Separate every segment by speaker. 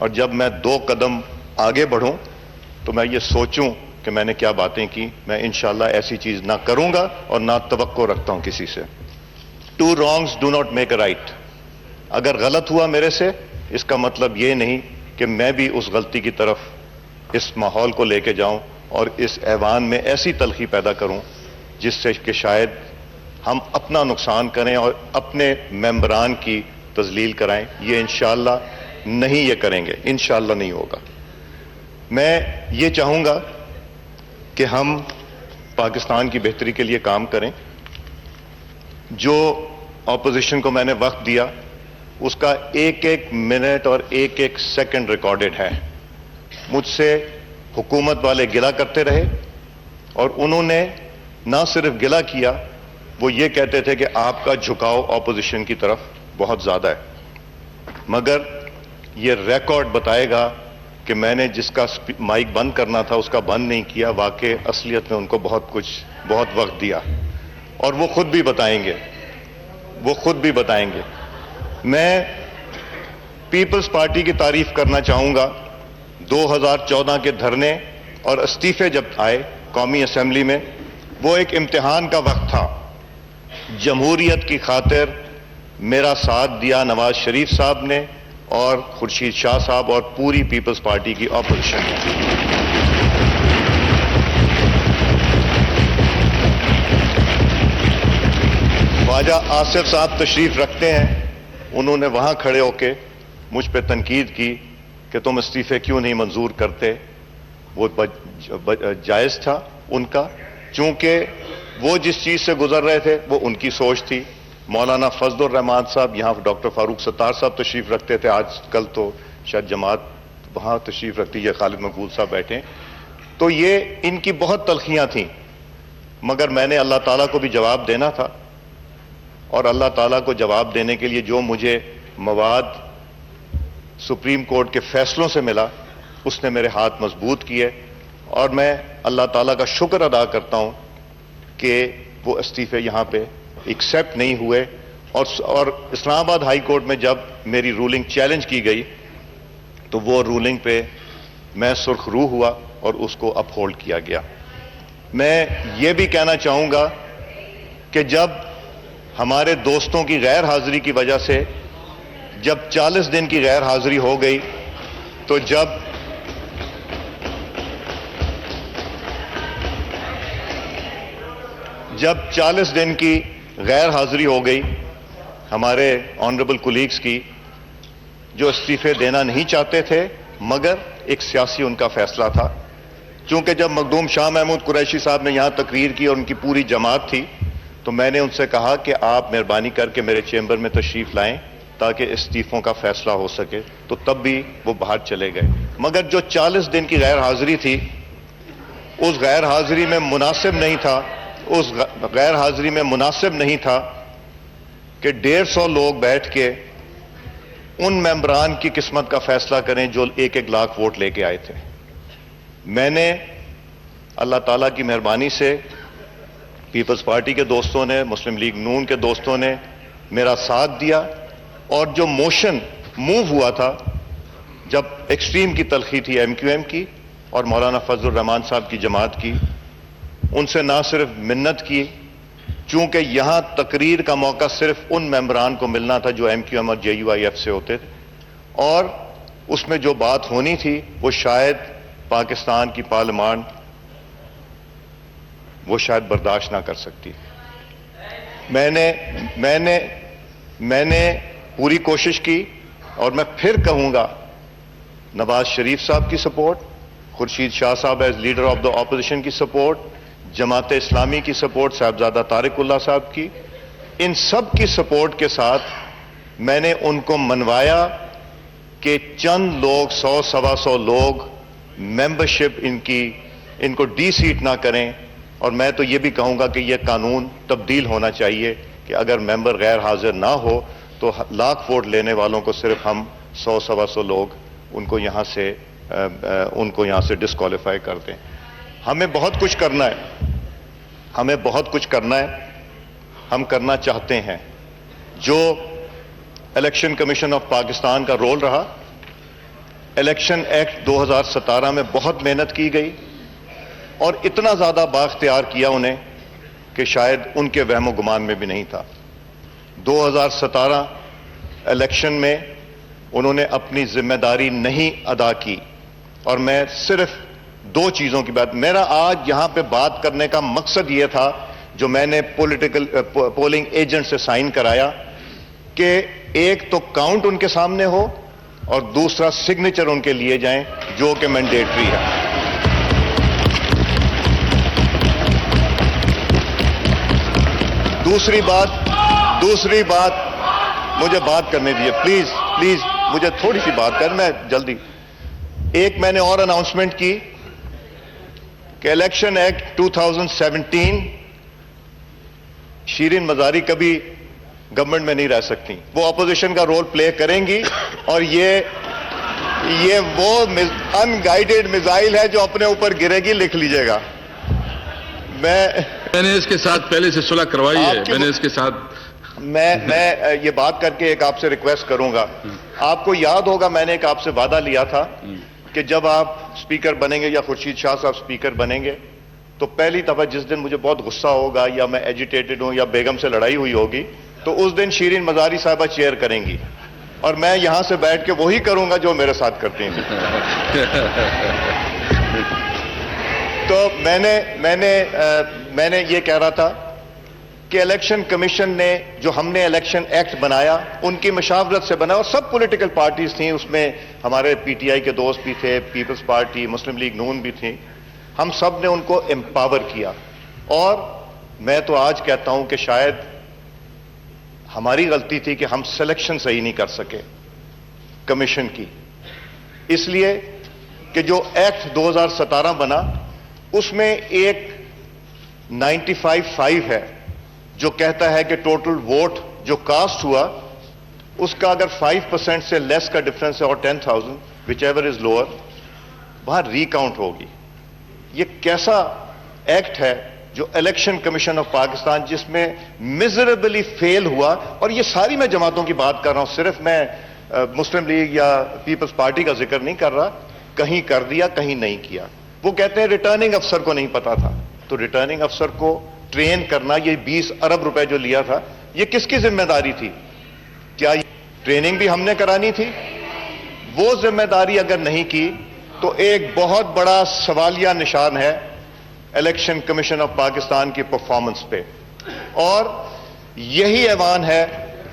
Speaker 1: اور جب میں 2 قدم آگے بڑھوں تو میں یہ سوچوں کہ میں نے کیا باتیں کی. میں انشاءاللہ ایسی چیز نہ کروں گا اور نہ توقع رکھتا ہوں کسی سے. 2 wrongs do not make a right. اگر غلط ہوا میرے سے اس کا مطلب یہ نہیں کہ میں بھی اس غلطی کی طرف اس ماحول کو لے کے جاؤں اور اس ایوان میں ایسی تلخی پیدا کروں جس سے کہ شاید ہم اپنا نقصان کریں اور اپنے ممبران کی تذلیل کرائیں. یہ انشاءاللہ نہیں یہ کریں گے، انشاءاللہ نہیں ہوگا. میں یہ چاہوں گا کہ ہم پاکستان کی بہتری کے لیے کام کریں. جو اپوزیشن کو میں نے وقت دیا اس کا 1 منٹ اور 1 سیکنڈ ریکارڈڈ ہے. مجھ سے حکومت والے گلہ کرتے رہے اور انہوں نے نہ صرف گلہ کیا، وہ یہ کہتے تھے کہ آپ کا جھکاؤ اپوزیشن کی طرف بہت زیادہ ہے. مگر یہ ریکارڈ بتائے گا کہ میں نے جس کا مائک بند کرنا تھا اس کا بند نہیں کیا. واقع اصلیت میں ان کو بہت وقت دیا اور وہ خود بھی بتائیں گے. میں پیپلز پارٹی کی تعریف کرنا چاہوں گا. 2014 کے دھرنے اور استعفے جب آئے قومی اسمبلی میں، وہ ایک امتحان کا وقت تھا. جمہوریت کی خاطر میرا ساتھ دیا نواز شریف صاحب نے اور خورشید شاہ صاحب اور پوری پیپلز پارٹی کی اپوزیشن. خواجہ آصف صاحب تشریف رکھتے ہیں. انہوں نے وہاں کھڑے ہو کے مجھ پہ تنقید کی کہ تم استعفے کیوں نہیں منظور کرتے. وہ جائز تھا ان کا، چونکہ وہ جس چیز سے گزر رہے تھے وہ ان کی سوچ تھی. مولانا فضل الرحمان صاحب، یہاں ڈاکٹر فاروق ستار صاحب تشریف رکھتے تھے. آج کل تو شاید جماعت وہاں تشریف رکھتی ہے، خالد مقبول صاحب بیٹھے ہیں. تو یہ ان کی بہت تلخیاں تھیں، مگر میں نے اللہ تعالیٰ کو بھی جواب دینا تھا اور اللہ تعالیٰ کو جواب دینے کے لیے جو مجھے مواد سپریم کورٹ کے فیصلوں سے ملا اس نے میرے ہاتھ مضبوط کیے. اور میں اللہ تعالیٰ کا شکر ادا کرتا ہوں کہ وہ استعفے یہاں پہ ایکسیپٹ نہیں ہوئے. اور اسلام آباد ہائی کورٹ میں جب میری رولنگ چیلنج کی گئی تو وہ رولنگ پہ میں سرخ روح ہوا اور اس کو اپ ہولڈ کیا گیا. میں یہ بھی کہنا چاہوں گا کہ جب ہمارے دوستوں کی غیر حاضری کی وجہ سے جب 40 دن کی غیر حاضری ہو گئی تو جب 40 دن کی غیر حاضری ہو گئی ہمارے آنریبل کولیگز کی جو استعفے دینا نہیں چاہتے تھے، مگر ایک سیاسی ان کا فیصلہ تھا. چونکہ جب مخدوم شاہ محمود قریشی صاحب نے یہاں تقریر کی اور ان کی پوری جماعت تھی تو میں نے ان سے کہا کہ آپ مہربانی کر کے میرے چیمبر میں تشریف لائیں تاکہ استعفوں کا فیصلہ ہو سکے. تو تب بھی وہ باہر چلے گئے. مگر جو 40 دن کی غیر حاضری تھی اس غیر حاضری میں مناسب نہیں تھا کہ 150 لوگ بیٹھ کے ان ممبران کی قسمت کا فیصلہ کریں جو 1 لاکھ ووٹ لے کے آئے تھے. میں نے اللہ تعالیٰ کی مہربانی سے پیپلز پارٹی کے دوستوں نے، مسلم لیگ نون کے دوستوں نے میرا ساتھ دیا اور جو موشن موو ہوا تھا جب ایکسٹریم کی تلخی تھی ایم کیو ایم کی اور مولانا فضل الرحمان صاحب کی جماعت کی، ان سے نہ صرف منت کی، چونکہ یہاں تقریر کا موقع صرف ان ممبران کو ملنا تھا جو ایم کیو ایم اور جے یو آئی ایف سے ہوتے تھے، اور اس میں جو بات ہونی تھی وہ شاید پاکستان کی پارلیمان وہ شاید برداشت نہ کر سکتی. میں نے پوری کوشش کی اور میں پھر کہوں گا نواز شریف صاحب کی سپورٹ، خورشید شاہ صاحب as leader of the opposition کی سپورٹ، جماعت اسلامی کی سپورٹ، صاحبزادہ طارق اللہ صاحب کی، ان سب کی سپورٹ کے ساتھ میں نے ان کو منوایا کہ چند لوگ 100-125 لوگ ممبرشپ ان کو ڈی سیٹ نہ کریں. اور میں تو یہ بھی کہوں گا کہ یہ قانون تبدیل ہونا چاہیے کہ اگر ممبر غیر حاضر نہ ہو تو لاکھ ووٹ لینے والوں کو صرف ہم 100-125 لوگ ان کو یہاں سے ڈسکوالیفائی کر دیں. ہمیں بہت کچھ کرنا ہے، ہم کرنا چاہتے ہیں. جو الیکشن کمیشن آف پاکستان کا رول رہا الیکشن ایکٹ 2017 میں بہت محنت کی گئی اور اتنا زیادہ بااختیار کیا انہیں کہ شاید ان کے وہم و گمان میں بھی نہیں تھا. 2017 الیکشن میں انہوں نے اپنی ذمہ داری نہیں ادا کی اور میں صرف دو چیزوں کی بات, میرا آج یہاں پہ بات کرنے کا مقصد یہ تھا جو میں نے پولنگ ایجنٹ سے سائن کرایا کہ ایک تو کاؤنٹ ان کے سامنے ہو اور دوسرا سگنیچر ان کے لیے جائیں جو کہ مینڈیٹری ہے. دوسری بات مجھے بات کرنے دیجیے پلیز مجھے تھوڑی سی بات کر, میں جلدی. ایک میں نے اور اناؤنسمنٹ کی کہ الیکشن ایکٹ 2017 شیرین مزاری کبھی گورنمنٹ میں نہیں رہ سکتی, وہ اپوزیشن کا رول پلے کریں گی اور یہ وہ ان گائیڈڈ میزائل ہے جو اپنے اوپر گرے گی, لکھ لیجئے گا.
Speaker 2: میں نے اس کے ساتھ پہلے سے صلح کروائی ہے, میں نے اس کے ساتھ
Speaker 1: میں یہ بات کر کے ایک آپ سے ریکویسٹ کروں گا. آپ کو یاد ہوگا میں نے ایک آپ سے وعدہ لیا تھا کہ جب آپ سپیکر بنیں گے یا خورشید شاہ صاحب سپیکر بنیں گے تو پہلی دفعہ جس دن مجھے بہت غصہ ہوگا یا میں ایجیٹیٹڈ ہوں یا بیگم سے لڑائی ہوئی ہوگی تو اس دن شیرین مزاری صاحبہ چیئر کریں گی اور میں یہاں سے بیٹھ کے وہی کروں گا جو میرے ساتھ کرتے ہیں. تو میں نے یہ کہہ رہا تھا کہ الیکشن کمیشن نے جو ہم نے الیکشن ایکٹ بنایا ان کی مشاورت سے بنا اور سب پولیٹیکل پارٹیز تھیں, اس میں ہمارے پی ٹی آئی کے دوست بھی تھے, پیپلز پارٹی, مسلم لیگ نون بھی تھیں, ہم سب نے ان کو امپاور کیا. اور میں تو آج کہتا ہوں کہ شاید ہماری غلطی تھی کہ ہم سلیکشن صحیح نہیں کر سکے کمیشن کی, اس لیے کہ جو ایکٹ 2017 بنا اس میں ایک 95-5 ہے جو کہتا ہے کہ ٹوٹل ووٹ جو کاسٹ ہوا اس کا اگر 5% سے لیس کا ڈفرنس ہے اور 10,000 وچ ایور از لوور وہاں ریکاؤنٹ ہوگی. یہ کیسا ایکٹ ہے جو الیکشن کمیشن آف پاکستان جس میں میزریبلی فیل ہوا, اور یہ ساری میں جماعتوں کی بات کر رہا ہوں, صرف میں مسلم لیگ یا پیپلز پارٹی کا ذکر نہیں کر رہا, کہیں کر دیا کہیں نہیں کیا. وہ کہتے ہیں ریٹرننگ افسر کو نہیں پتا تھا, تو ریٹرننگ افسر کو ٹرین کرنا, یہ 20 ارب روپے جو لیا تھا یہ کس کی ذمہ داری تھی؟ کیا ٹریننگ بھی ہم نے کرانی تھی؟ وہ ذمہ داری اگر نہیں کی تو ایک بہت بڑا سوالیہ نشان ہے الیکشن کمیشن آف پاکستان کی پرفارمنس پہ, اور یہی ایوان ہے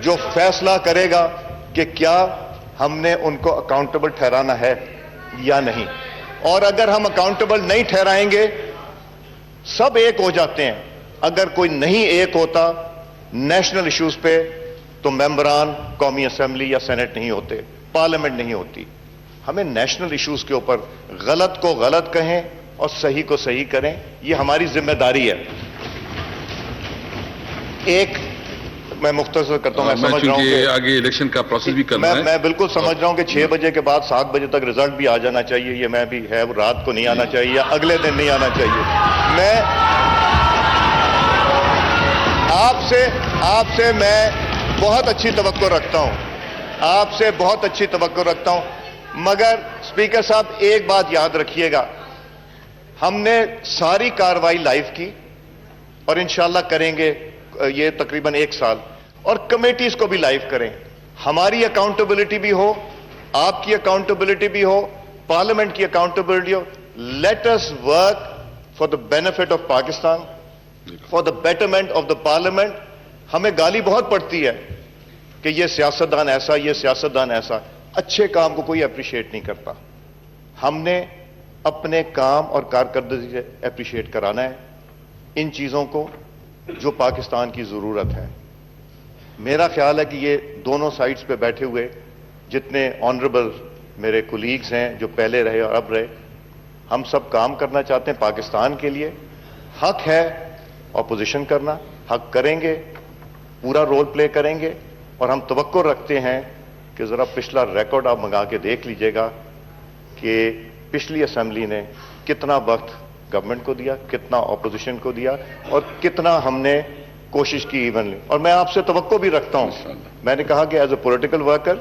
Speaker 1: جو فیصلہ کرے گا کہ کیا ہم نے ان کو اکاؤنٹیبل ٹھہرانا ہے یا نہیں. اور اگر ہم اکاؤنٹیبل نہیں ٹھہرائیں گے, سب ایک ہو جاتے ہیں, اگر کوئی نہیں ایک ہوتا نیشنل ایشوز پہ تو ممبران قومی اسمبلی یا سینٹ نہیں ہوتے, پارلیمنٹ نہیں ہوتی. ہمیں نیشنل ایشوز کے اوپر غلط کو غلط کہیں اور صحیح کو صحیح کریں, یہ ہماری ذمہ داری ہے. ایک میں مختصر کرتا ہوں, میں سمجھ رہا ہوں کہ
Speaker 2: آگے الیکشن کا پروسیس بھی کرنا ہے,
Speaker 1: میں بالکل سمجھ رہا ہوں کہ 6 بجے کے بعد 7 بجے تک رزلٹ بھی آ جانا چاہیے, یہ میں بھی ہے, رات کو نہیں آنا چاہیے یا اگلے دن نہیں آنا چاہیے. میں آپ سے میں بہت اچھی توقع رکھتا ہوں, آپ سے بہت اچھی توقع رکھتا ہوں, مگر اسپیکر صاحب ایک بات یاد رکھیے گا, ہم نے ساری کاروائی لائیو کی اور انشاءاللہ کریں گے یہ تقریباً 1 سال, اور کمیٹیز کو بھی لائیو کریں. ہماری اکاؤنٹیبلٹی بھی ہو, آپ کی اکاؤنٹیبلٹی بھی ہو, پارلیمنٹ کی اکاؤنٹیبلٹی ہو. Let us work for the benefit of Pakistan, for the betterment of the parliament. ہمیں گالی بہت پڑتی ہے کہ یہ سیاستدان ایسا, یہ سیاستدان ایسا. اچھے کام کو کوئی اپریشیٹ نہیں کرتا. ہم نے اپنے کام اور کارکردگی سے اپریشیٹ کرانا ہے ان چیزوں کو جو پاکستان کی ضرورت ہے. میرا خیال ہے کہ یہ دونوں سائٹس پہ بیٹھے ہوئے جتنے آنریبل میرے کولیگز ہیں جو پہلے رہے اور اب رہے, ہم سب کام کرنا چاہتے ہیں پاکستان کے لیے. حق ہے اپوزیشن کرنا, حق کریں گے, پورا رول پلے کریں گے, اور ہم توقع رکھتے ہیں کہ ذرا پچھلا ریکارڈ آپ منگا کے دیکھ لیجئے گا کہ پچھلی اسمبلی نے کتنا وقت گورنمنٹ کو دیا, کتنا اپوزیشن کو دیا, اور کتنا ہم نے کوشش کی ایونلی. اور میں آپ سے توقع بھی رکھتا ہوں, میں نے کہا کہ as a political worker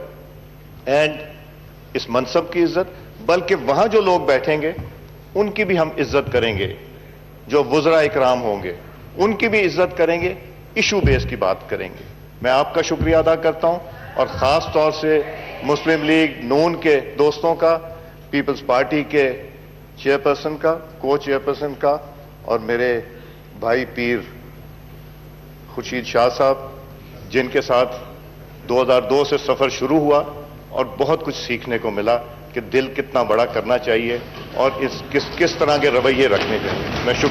Speaker 1: and اس منصب کی عزت، بلکہ وہاں جو لوگ بیٹھیں گے ان کی بھی ہم عزت کریں گے، جو وزراء اکرام ہوں گے ان کی بھی عزت کریں گے، ایشو بیس کی بات کریں گے۔ میں آپ کا شکریہ ادا کرتا ہوں، اور خاص طور سے مسلم لیگ نون کے دوستوں کا، پیپلز پارٹی کے چیئرپرسن کا، کو چیئرپرسن کا، اور میرے بھائی پیر خورشید شاہ صاحب، جن کے ساتھ 2002 سے سفر شروع ہوا اور بہت کچھ سیکھنے کو ملا کہ دل کتنا بڑا کرنا چاہیے اور کس طرح کے رویے رکھنے چاہیے۔ میں شکریہ